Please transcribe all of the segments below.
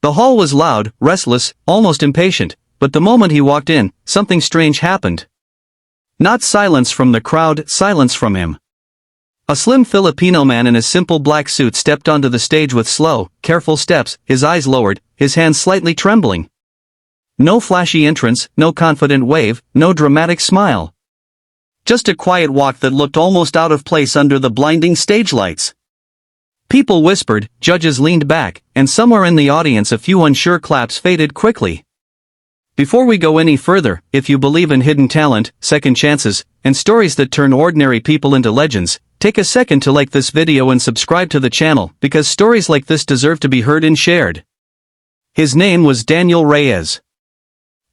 The hall was loud, restless, almost impatient, but the moment he walked in, something strange happened. Not silence from the crowd, silence from him. A slim Filipino man in a simple black suit stepped onto the stage with slow, careful steps, his eyes lowered, his hands slightly trembling. No flashy entrance, no confident wave, no dramatic smile. Just a quiet walk that looked almost out of place under the blinding stage lights. People whispered, judges leaned back, and somewhere in the audience a few unsure claps faded quickly. Before we go any further, if you believe in hidden talent, second chances, and stories that turn ordinary people into legends, take a second to like this video and subscribe to the channel, because stories like this deserve to be heard and shared. His name was Daniel Reyes.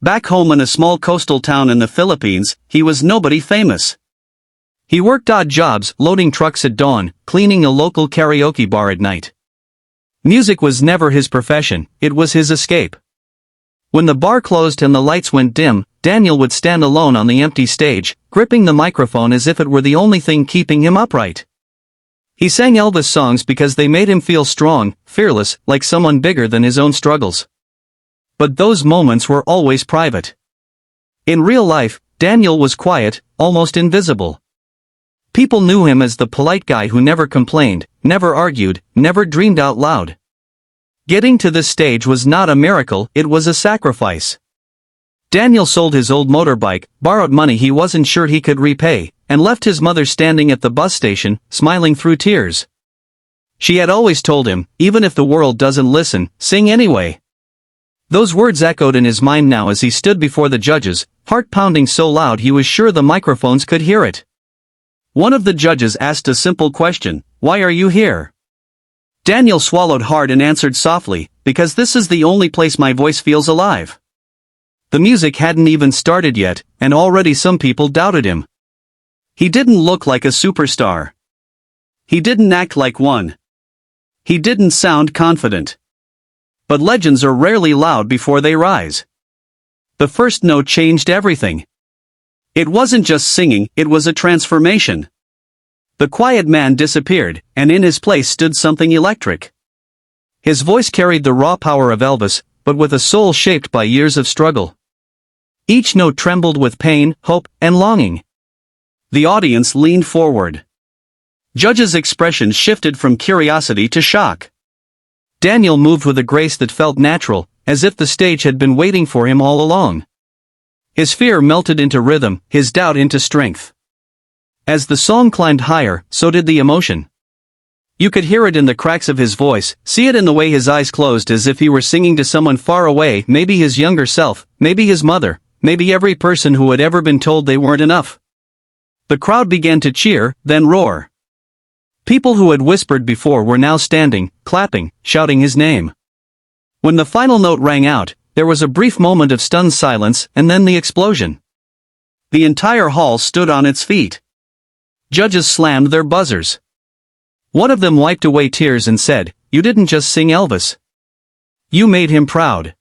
Back home in a small coastal town in the Philippines, he was nobody famous. He worked odd jobs, loading trucks at dawn, cleaning a local karaoke bar at night. Music was never his profession, it was his escape. When the bar closed and the lights went dim, Daniel would stand alone on the empty stage, gripping the microphone as if it were the only thing keeping him upright. He sang Elvis songs because they made him feel strong, fearless, like someone bigger than his own struggles. But those moments were always private. In real life, Daniel was quiet, almost invisible. People knew him as the polite guy who never complained, never argued, never dreamed out loud. Getting to this stage was not a miracle, it was a sacrifice. Daniel sold his old motorbike, borrowed money he wasn't sure he could repay, and left his mother standing at the bus station, smiling through tears. She had always told him, even if the world doesn't listen, sing anyway. Those words echoed in his mind now as he stood before the judges, heart pounding so loud he was sure the microphones could hear it. One of the judges asked a simple question, "Why are you here?" Daniel swallowed hard and answered softly, "Because this is the only place my voice feels alive." The music hadn't even started yet, and already some people doubted him. He didn't look like a superstar. He didn't act like one. He didn't sound confident. But legends are rarely loud before they rise. The first note changed everything. It wasn't just singing, it was a transformation. The quiet man disappeared, and in his place stood something electric. His voice carried the raw power of Elvis, but with a soul shaped by years of struggle. Each note trembled with pain, hope, and longing. The audience leaned forward. Judges' expressions shifted from curiosity to shock. Daniel moved with a grace that felt natural, as if the stage had been waiting for him all along. His fear melted into rhythm, his doubt into strength. As the song climbed higher, so did the emotion. You could hear it in the cracks of his voice, see it in the way his eyes closed as if he were singing to someone far away, maybe his younger self, maybe his mother, maybe every person who had ever been told they weren't enough. The crowd began to cheer, then roar. People who had whispered before were now standing, clapping, shouting his name. When the final note rang out, there was a brief moment of stunned silence, and then the explosion. The entire hall stood on its feet. Judges slammed their buzzers. One of them wiped away tears and said, "You didn't just sing Elvis. You made him proud."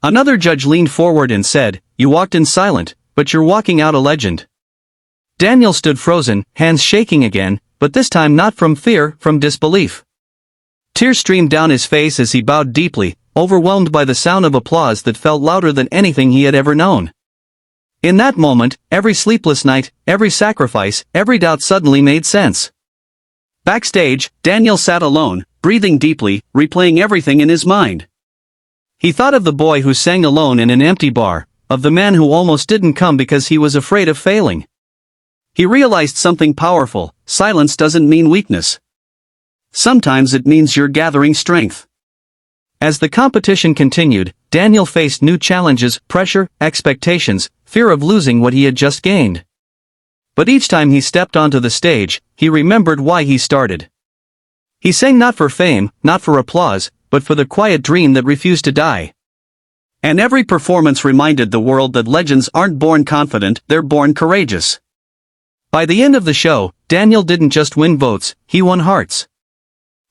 Another judge leaned forward and said, "You walked in silent, but you're walking out a legend." Daniel stood frozen, hands shaking again, but this time not from fear, from disbelief. Tears streamed down his face as he bowed deeply, overwhelmed by the sound of applause that felt louder than anything he had ever known. In that moment, every sleepless night, every sacrifice, every doubt suddenly made sense. Backstage, Daniel sat alone, breathing deeply, replaying everything in his mind. He thought of the boy who sang alone in an empty bar, of the man who almost didn't come because he was afraid of failing. He realized something powerful: silence doesn't mean weakness. Sometimes it means you're gathering strength. As the competition continued, Daniel faced new challenges, pressure, expectations, fear of losing what he had just gained. But each time he stepped onto the stage, he remembered why he started. He sang not for fame, not for applause, but for the quiet dream that refused to die. And every performance reminded the world that legends aren't born confident, they're born courageous. By the end of the show, Daniel didn't just win votes, he won hearts.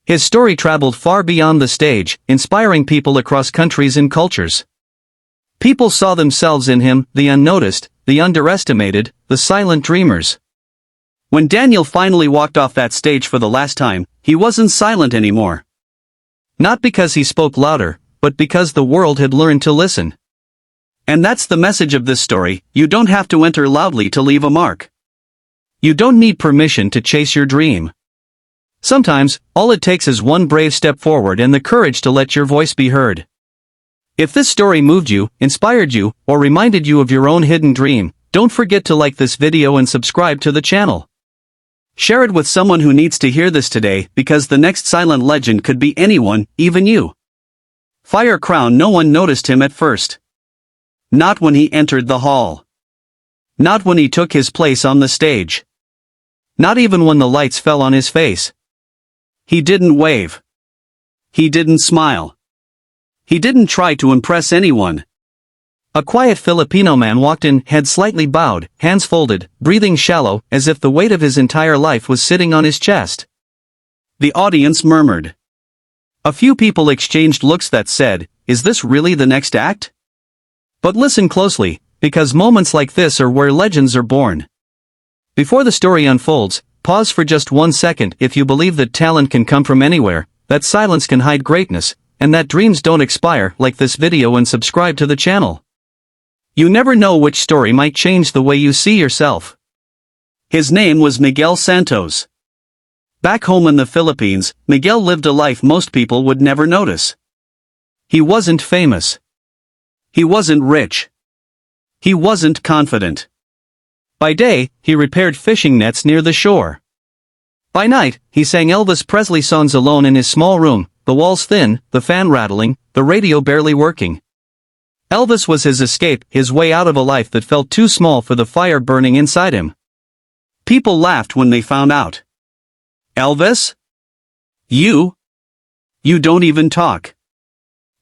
His story traveled far beyond the stage, inspiring people across countries and cultures. People saw themselves in him, the unnoticed, the underestimated, the silent dreamers. When Daniel finally walked off that stage for the last time, he wasn't silent anymore. Not because he spoke louder, but because the world had learned to listen. And that's the message of this story: you don't have to enter loudly to leave a mark. You don't need permission to chase your dream. Sometimes, all it takes is one brave step forward and the courage to let your voice be heard. If this story moved you, inspired you, or reminded you of your own hidden dream, don't forget to like this video and subscribe to the channel. Share it with someone who needs to hear this today, because the next silent legend could be anyone, even you. Fire Crown. No one noticed him at first. Not when he entered the hall. Not when he took his place on the stage. Not even when the lights fell on his face. He didn't wave. He didn't smile. He didn't try to impress anyone. A quiet Filipino man walked in, head slightly bowed, hands folded, breathing shallow, as if the weight of his entire life was sitting on his chest. The audience murmured. A few people exchanged looks that said, "Is this really the next act?" But listen closely, because moments like this are where legends are born. Before the story unfolds, pause for just 1 second. If you believe that talent can come from anywhere, that silence can hide greatness, and that dreams don't expire, like this video and subscribe to the channel. You never know which story might change the way you see yourself. His name was Miguel Santos. Back home in the Philippines, Miguel lived a life most people would never notice. He wasn't famous. He wasn't rich. He wasn't confident. By day, he repaired fishing nets near the shore. By night, he sang Elvis Presley songs alone in his small room, the walls thin, the fan rattling, the radio barely working. Elvis was his escape, his way out of a life that felt too small for the fire burning inside him. People laughed when they found out. "Elvis? You don't even talk.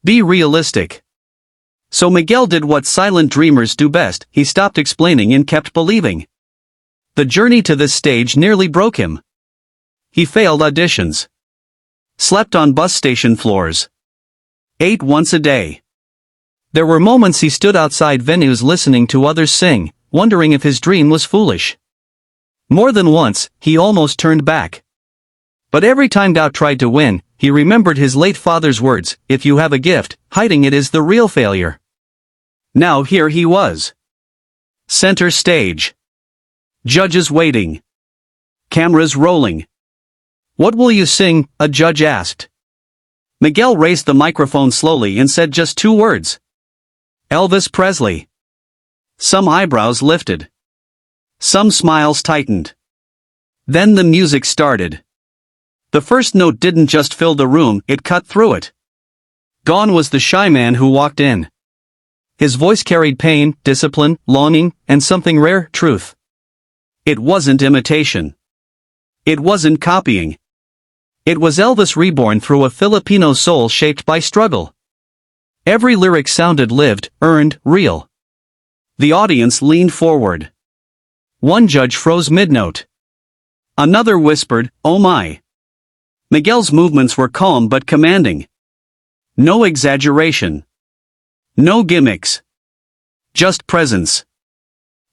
Be realistic." So Miguel did what silent dreamers do best: he stopped explaining and kept believing. The journey to this stage nearly broke him. He failed auditions. Slept on bus station floors. Ate once a day. There were moments he stood outside venues listening to others sing, wondering if his dream was foolish. More than once, he almost turned back. But every time doubt tried to win, he remembered his late father's words: "If you have a gift, hiding it is the real failure." Now here he was. Center stage. Judges waiting. Cameras rolling. "What will you sing?" a judge asked. Miguel raised the microphone slowly and said just 2 words. "Elvis Presley." Some eyebrows lifted. Some smiles tightened. Then the music started. The first note didn't just fill the room, it cut through it. Gone was the shy man who walked in. His voice carried pain, discipline, longing, and something rare: truth. It wasn't imitation. It wasn't copying. It was Elvis reborn through a Filipino soul shaped by struggle. Every lyric sounded lived, earned, real. The audience leaned forward. One judge froze mid-note. Another whispered, "Oh my." Miguel's movements were calm but commanding. No exaggeration. No gimmicks. Just presence.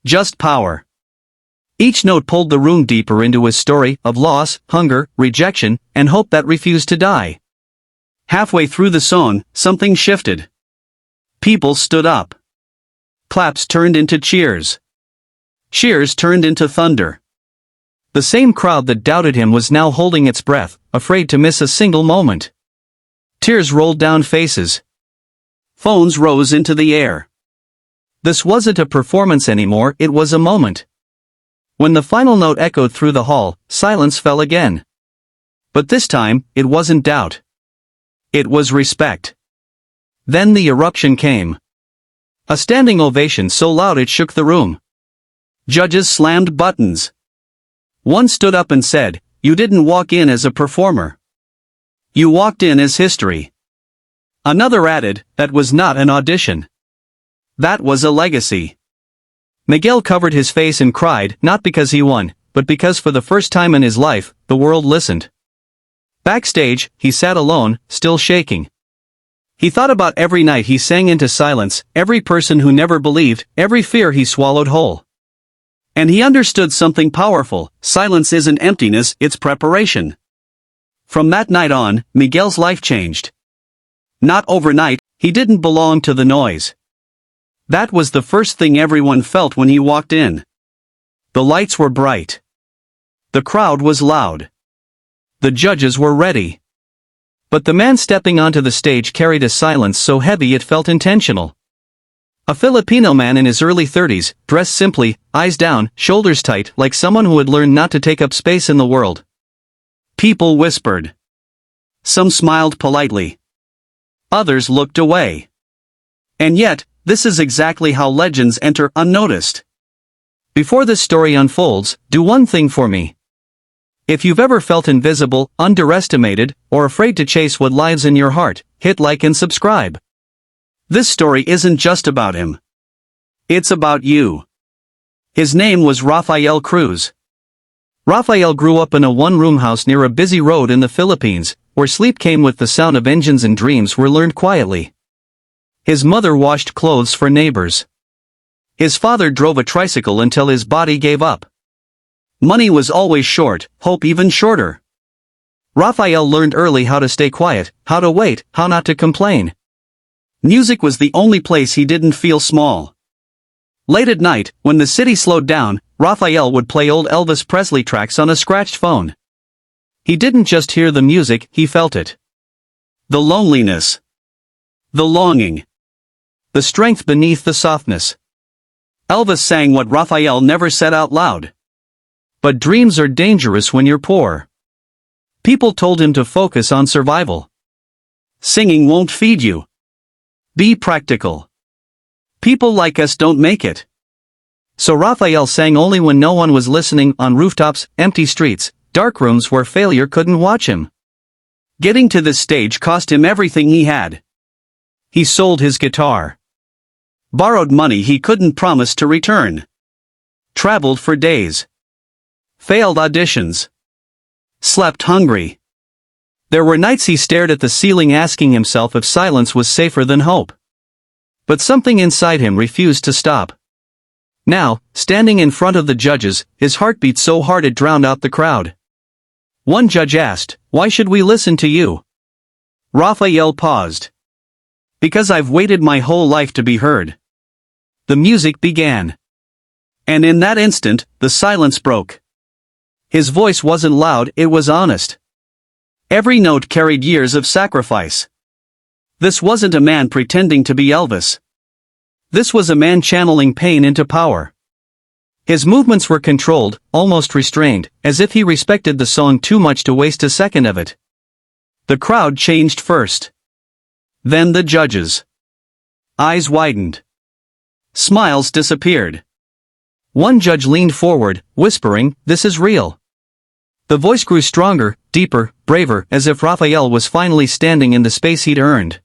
Just power. Each note pulled the room deeper into his story of loss, hunger, rejection, and hope that refused to die. Halfway through the song, something shifted. People stood up. Claps turned into cheers. Cheers turned into thunder. The same crowd that doubted him was now holding its breath, afraid to miss a single moment. Tears rolled down faces. Phones rose into the air. This wasn't a performance anymore, it was a moment. When the final note echoed through the hall, silence fell again. But this time, it wasn't doubt. It was respect. Then the eruption came. A standing ovation so loud it shook the room. Judges slammed buttons. One stood up and said, "You didn't walk in as a performer. You walked in as history." Another added, "That was not an audition. That was a legacy." Miguel covered his face and cried, not because he won, but because for the first time in his life, the world listened. Backstage, he sat alone, still shaking. He thought about every night he sang into silence, every person who never believed, every fear he swallowed whole. And he understood something powerful: silence isn't emptiness, it's preparation. From that night on, Miguel's life changed. Not overnight, He didn't belong to the noise. That was the first thing everyone felt when he walked in. The lights were bright. The crowd was loud. The judges were ready. But the man stepping onto the stage carried a silence so heavy it felt intentional. A Filipino man in his early 30s, dressed simply, eyes down, shoulders tight, like someone who had learned not to take up space in the world. People whispered. Some smiled politely. Others looked away. And yet, this is exactly how legends enter unnoticed. Before this story unfolds, do one thing for me. If you've ever felt invisible, underestimated, or afraid to chase what lies in your heart, hit like and subscribe. This story isn't just about him. It's about you. His name was Rafael Cruz. Rafael grew up in a one-room house near a busy road in the Philippines, where sleep came with the sound of engines and dreams were learned quietly. His mother washed clothes for neighbors. His father drove a tricycle until his body gave up. Money was always short, hope even shorter. Rafael learned early how to stay quiet, how to wait, how not to complain. Music was the only place he didn't feel small. Late at night, when the city slowed down, Rafael would play old Elvis Presley tracks on a scratched phone. He didn't just hear the music, he felt it. The loneliness. The longing. The strength beneath the softness. Elvis sang what Rafael never said out loud. But dreams are dangerous when you're poor. People told him to focus on survival. Singing won't feed you. Be practical. People like us don't make it. So Rafael sang only when no one was listening, on rooftops, empty streets, dark rooms where failure couldn't watch him. Getting to this stage cost him everything he had. He sold his guitar. Borrowed money he couldn't promise to return. Traveled for days. Failed auditions. Slept hungry. There were nights he stared at the ceiling asking himself if silence was safer than hope. But something inside him refused to stop. Now, standing in front of the judges, his heart beat so hard it drowned out the crowd. One judge asked, "Why should we listen to you?" Rafael paused. "Because I've waited my whole life to be heard." The music began. And in that instant, the silence broke. His voice wasn't loud, it was honest. Every note carried years of sacrifice. This wasn't a man pretending to be Elvis. This was a man channeling pain into power. His movements were controlled, almost restrained, as if he respected the song too much to waste a second of it. The crowd changed first. Then the judges. Eyes widened. Smiles disappeared. One judge leaned forward, whispering, "This is real." The voice grew stronger, deeper, braver, as if Rafael was finally standing in the space he'd earned.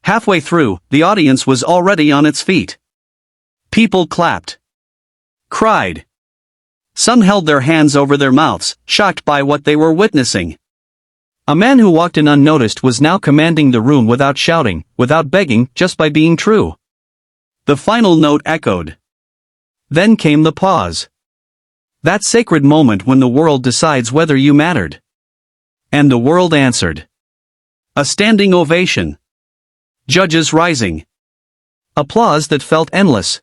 Halfway through, the audience was already on its feet. People clapped. Cried. Some held their hands over their mouths, shocked by what they were witnessing. A man who walked in unnoticed was now commanding the room without shouting, without begging, just by being true. The final note echoed. Then came the pause. That sacred moment when the world decides whether you mattered. And the world answered. A standing ovation. Judges rising. Applause that felt endless.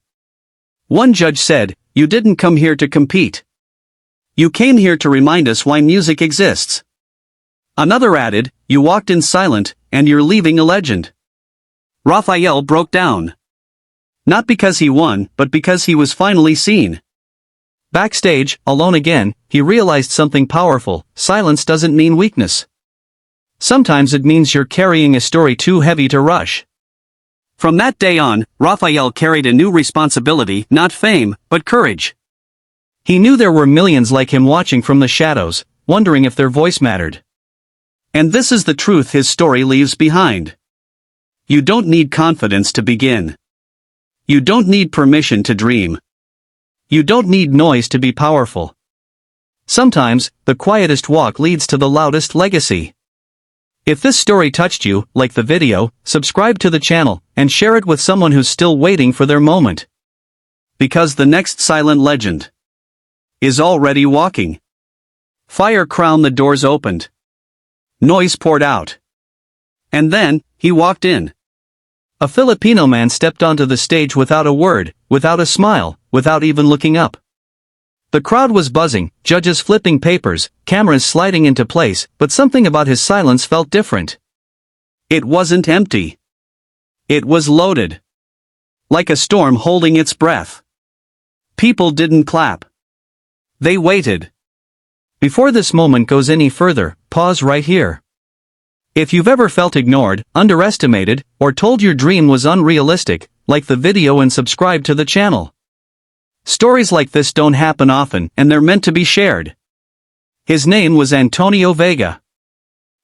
One judge said, "You didn't come here to compete. You came here to remind us why music exists." Another added, "You walked in silent, and you're leaving a legend." Rafael broke down. Not because he won, but because he was finally seen. Backstage, alone again, he realized something powerful: silence doesn't mean weakness. Sometimes it means you're carrying a story too heavy to rush. From that day on, Rafael carried a new responsibility, not fame, but courage. He knew there were millions like him watching from the shadows, wondering if their voice mattered. And this is the truth his story leaves behind. You don't need confidence to begin. You don't need permission to dream. You don't need noise to be powerful. Sometimes, the quietest walk leads to the loudest legacy. If this story touched you, like the video, subscribe to the channel, and share it with someone who's still waiting for their moment. Because the next silent legend is already walking. Fire crowned, the doors opened. Noise poured out. And then, he walked in. A Filipino man stepped onto the stage without a word, without a smile, without even looking up. The crowd was buzzing, judges flipping papers, cameras sliding into place, but something about his silence felt different. It wasn't empty. It was loaded. Like a storm holding its breath. People didn't clap. They waited. Before this moment goes any further, pause right here. If you've ever felt ignored, underestimated, or told your dream was unrealistic, like the video and subscribe to the channel. Stories like this don't happen often, and they're meant to be shared. His name was Antonio Vega.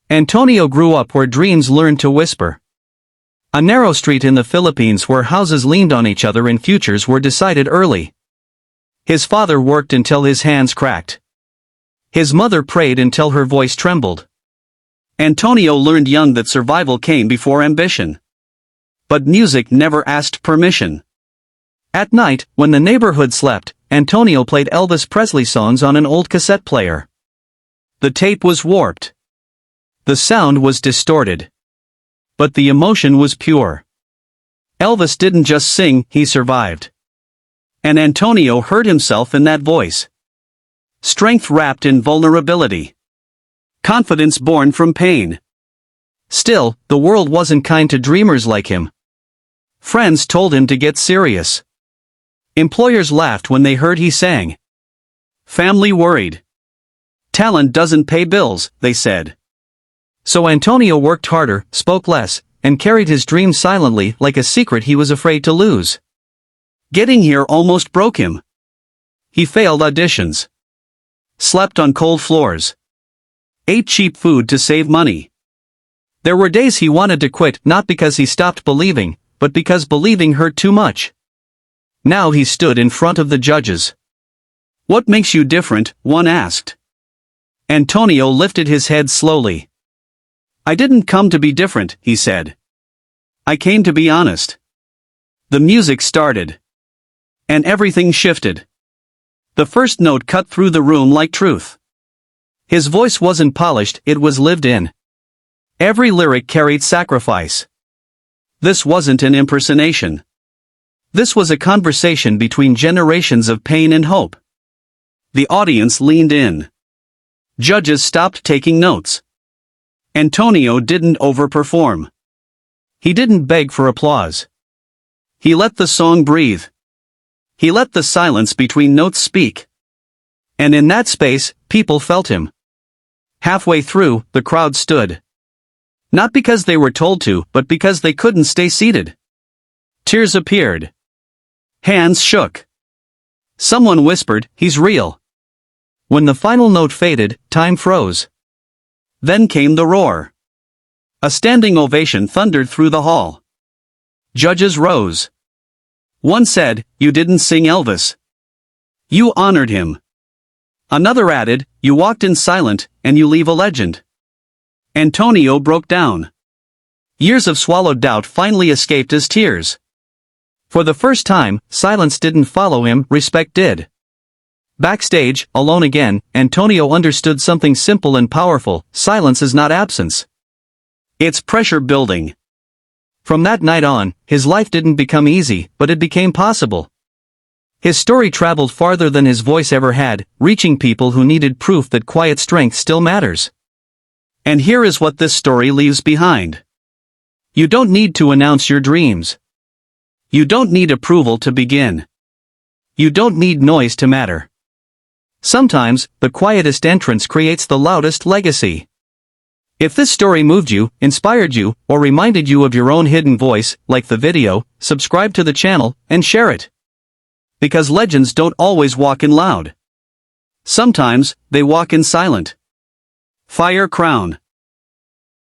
Antonio grew up where dreams learned to whisper. A narrow street in the Philippines where houses leaned on each other and futures were decided early. His father worked until his hands cracked. His mother prayed until her voice trembled. Antonio learned young that survival came before ambition. But music never asked permission. At night, when the neighborhood slept, Antonio played Elvis Presley songs on an old cassette player. The tape was warped. The sound was distorted. But the emotion was pure. Elvis didn't just sing, he survived. And Antonio heard himself in that voice. Strength wrapped in vulnerability. Confidence born from pain. Still, the world wasn't kind to dreamers like him. Friends told him to get serious. Employers laughed when they heard he sang. Family worried. Talent doesn't pay bills, they said. So Antonio worked harder, spoke less, and carried his dreams silently like a secret he was afraid to lose. Getting here almost broke him. He failed auditions. Slept on cold floors. Ate cheap food to save money. There were days he wanted to quit, not because he stopped believing, but because believing hurt too much. Now he stood in front of the judges. What makes you different? One asked. Antonio lifted his head slowly. I didn't come to be different, he said. I came to be honest. The music started. And everything shifted. The first note cut through the room like truth. His voice wasn't polished, it was lived in. Every lyric carried sacrifice. This wasn't an impersonation. This was a conversation between generations of pain and hope. The audience leaned in. Judges stopped taking notes. Antonio didn't overperform. He didn't beg for applause. He let the song breathe. He let the silence between notes speak. And in that space, people felt him. Halfway through, the crowd stood. Not because they were told to, but because they couldn't stay seated. Tears appeared. Hands shook. Someone whispered, "He's real." When the final note faded, time froze. Then came the roar. A standing ovation thundered through the hall. Judges rose. One said, "You didn't sing Elvis. You honored him." Another added, "You walked in silent, and you leave a legend." Antonio broke down. Years of swallowed doubt finally escaped as tears. For the first time, silence didn't follow him, respect did. Backstage, alone again, Antonio understood something simple and powerful: silence is not absence. It's pressure building. From that night on, his life didn't become easy, but it became possible. His story traveled farther than his voice ever had, reaching people who needed proof that quiet strength still matters. And here is what this story leaves behind. You don't need to announce your dreams. You don't need approval to begin. You don't need noise to matter. Sometimes, the quietest entrance creates the loudest legacy. If this story moved you, inspired you, or reminded you of your own hidden voice, like the video, subscribe to the channel, and share it. Because legends don't always walk in loud. Sometimes, they walk in silent. Fire crown.